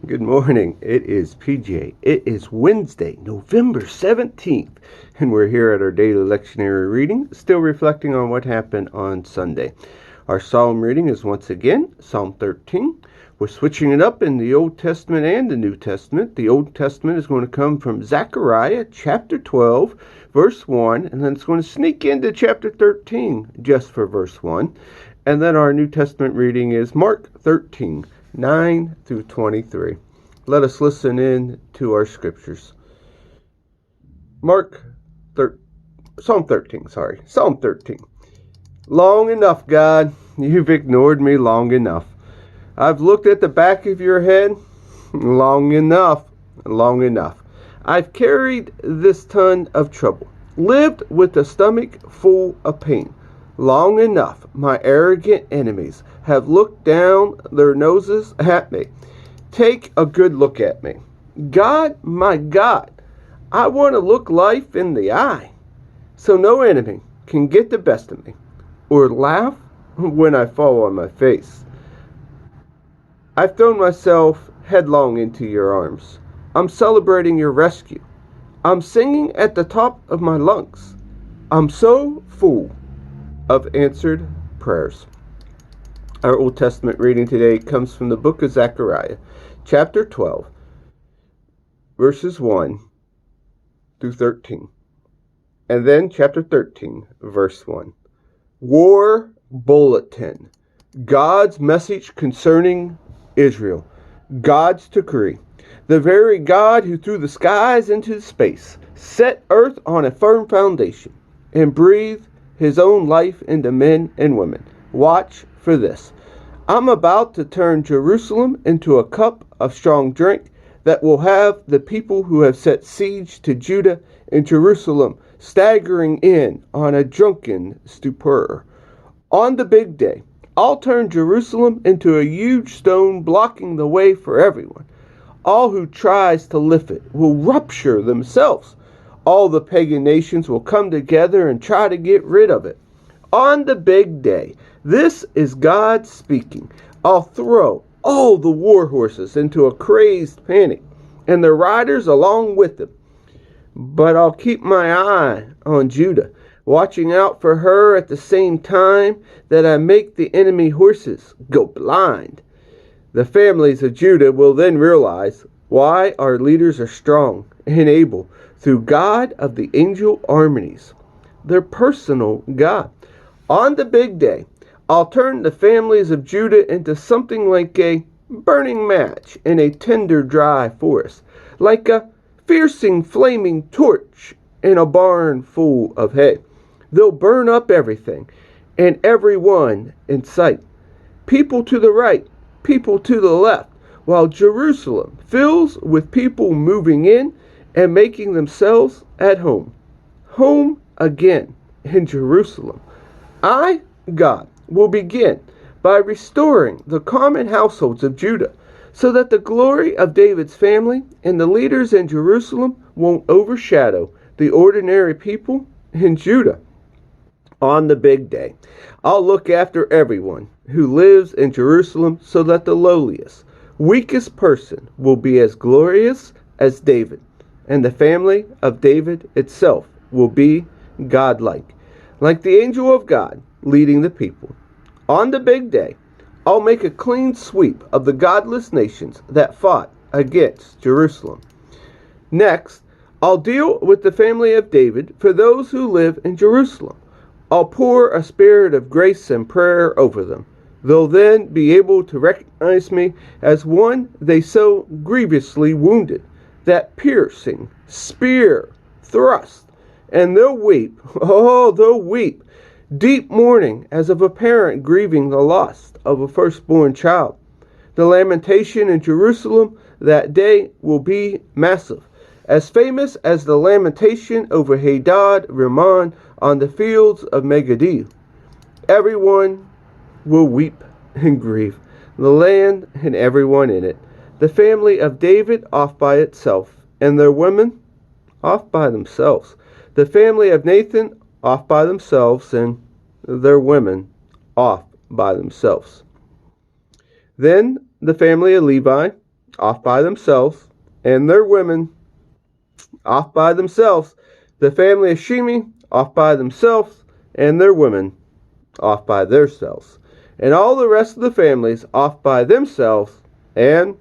Good morning. It is PJ. It is Wednesday, November 17th, and we're here at our daily lectionary reading, still reflecting on what happened on Sunday. Our psalm reading is once again Psalm 13. We're switching it up in the Old Testament and the New Testament. The Old Testament is going to come from Zechariah chapter 12, verse 1, and then it's going to sneak into chapter 13 just for verse 1. And then our New Testament reading is Mark 13, 9 through 23. Let us listen in to our scriptures. Psalm 13. Long enough, God. You've ignored me long enough. I've looked at the back of your head long enough. I've carried this ton of trouble, lived with a stomach full of pain. Long enough, my arrogant enemies have looked down their noses at me. Take a good look at me. God, my God, I want to look life in the eye, so no enemy can get the best of me, or laugh when I fall on my face. I've thrown myself headlong into your arms. I'm celebrating your rescue. I'm singing at the top of my lungs. I'm so full of answered prayers. Our Old Testament reading today comes from the book of Zechariah, chapter 12, verses 1 through 13. And then chapter 13, verse 1. War Bulletin. God's message concerning Israel. God's decree. The very God who threw the skies into space, set earth on a firm foundation, and breathed his own life into men and women. Watch for this. I'm about to turn Jerusalem into a cup of strong drink that will have the people who have set siege to Judah and Jerusalem staggering in on a drunken stupor. On the big day, I'll turn Jerusalem into a huge stone blocking the way for everyone. All who tries to lift it will rupture themselves. All the pagan nations will come together and try to get rid of it. On the big day, this is God speaking. I'll throw all the war horses into a crazed panic, and the riders along with them. But I'll keep my eye on Judah, watching out for her at the same time that I make the enemy horses go blind. The families of Judah will then realize why our leaders are strong and able through God of the angel armies, their personal God. On the big day, I'll turn the families of Judah into something like a burning match in a tender, dry forest, like a fiercing, flaming torch in a barn full of hay. They'll burn up everything and everyone in sight. People to the right, people to the left, while Jerusalem fills with people moving in and making themselves at home. Home again in Jerusalem. I, God, will begin by restoring the common households of Judah, so that the glory of David's family and the leaders in Jerusalem won't overshadow the ordinary people in Judah. On the big day, I'll look after everyone who lives in Jerusalem, so that the lowliest, weakest person will be as glorious as David, and the family of David itself will be godlike, like the angel of God leading the people. On the big day, I'll make a clean sweep of the godless nations that fought against Jerusalem. Next, I'll deal with the family of David for those who live in Jerusalem. I'll pour a spirit of grace and prayer over them. They'll then be able to recognize me as one they so grievously wounded, that piercing spear thrust, and they'll weep, they'll weep, deep mourning as of a parent grieving the loss of a firstborn child. The lamentation in Jerusalem that day will be massive, as famous as the lamentation over Hadad Rimmon on the fields of Megiddo. Everyone will weep and grieve, the land and everyone in it, the family of David off by itself, and their women off by themselves, the family of Nathan off by themselves, and their women off by themselves. Then the family of Levi off by themselves, and their women, off by themselves. The family of Shimi, off by themselves, and their women, off by themselves. And all the rest of the families, off by themselves, and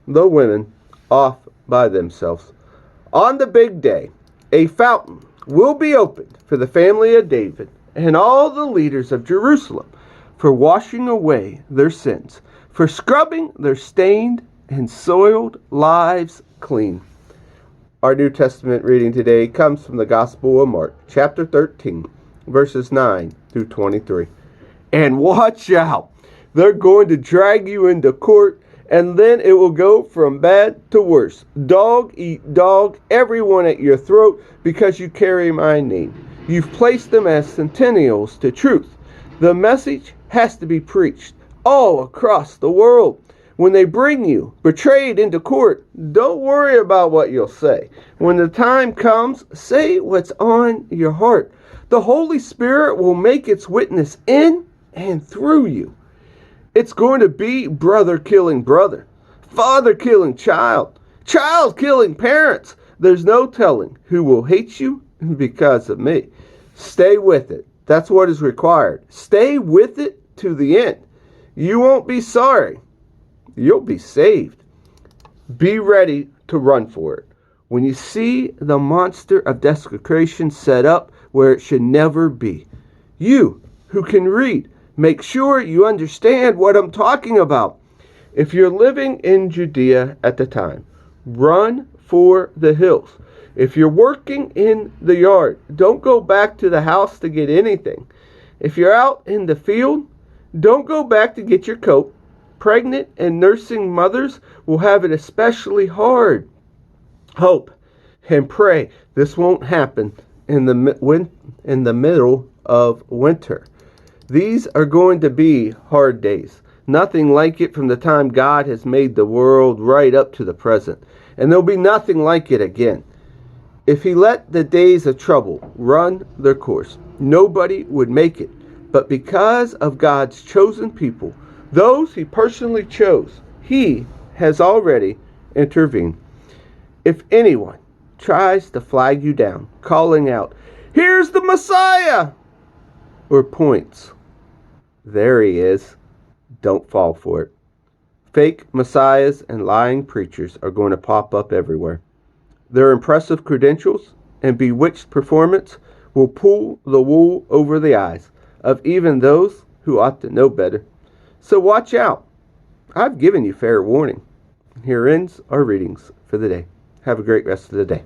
the women, off by themselves. On the big day, a fountain will be opened for the family of David and all the leaders of Jerusalem for washing away their sins, for scrubbing their stained and soiled lives clean. Our New Testament reading today comes from the Gospel of Mark, chapter 13, verses 9 through 23. And watch out! They're going to drag you into court, and then it will go from bad to worse. Dog eat dog, everyone at your throat, because you carry my name. You've placed them as sentinels to truth. The message has to be preached all across the world. When they bring you betrayed into court, don't worry about what you'll say. When the time comes, say what's on your heart. The Holy Spirit will make its witness in and through you. It's going to be brother killing brother, father killing child, child killing parents. There's no telling who will hate you because of me. Stay with it. That's what is required. Stay with it to the end. You won't be sorry. You'll be saved. Be ready to run for it. When you see the monster of desecration set up where it should never be, you who can read, make sure you understand what I'm talking about. If you're living in Judea at the time, run for the hills. If you're working in the yard, don't go back to the house to get anything. If you're out in the field, don't go back to get your coat. Pregnant and nursing mothers will have it especially hard. Hope and pray this won't happen in the middle of winter. These are going to be hard days. Nothing like it from the time God has made the world right up to the present. And there'll be nothing like it again. If he let the days of trouble run their course, nobody would make it. But because of God's chosen people, those he personally chose, he has already intervened. If anyone tries to flag you down, calling out, "Here's the Messiah!" or points, "There he is," don't fall for it. Fake messiahs and lying preachers are going to pop up everywhere. Their impressive credentials and bewitched performance will pull the wool over the eyes of even those who ought to know better. So watch out. I've given you fair warning. Here ends our readings for the day. Have a great rest of the day.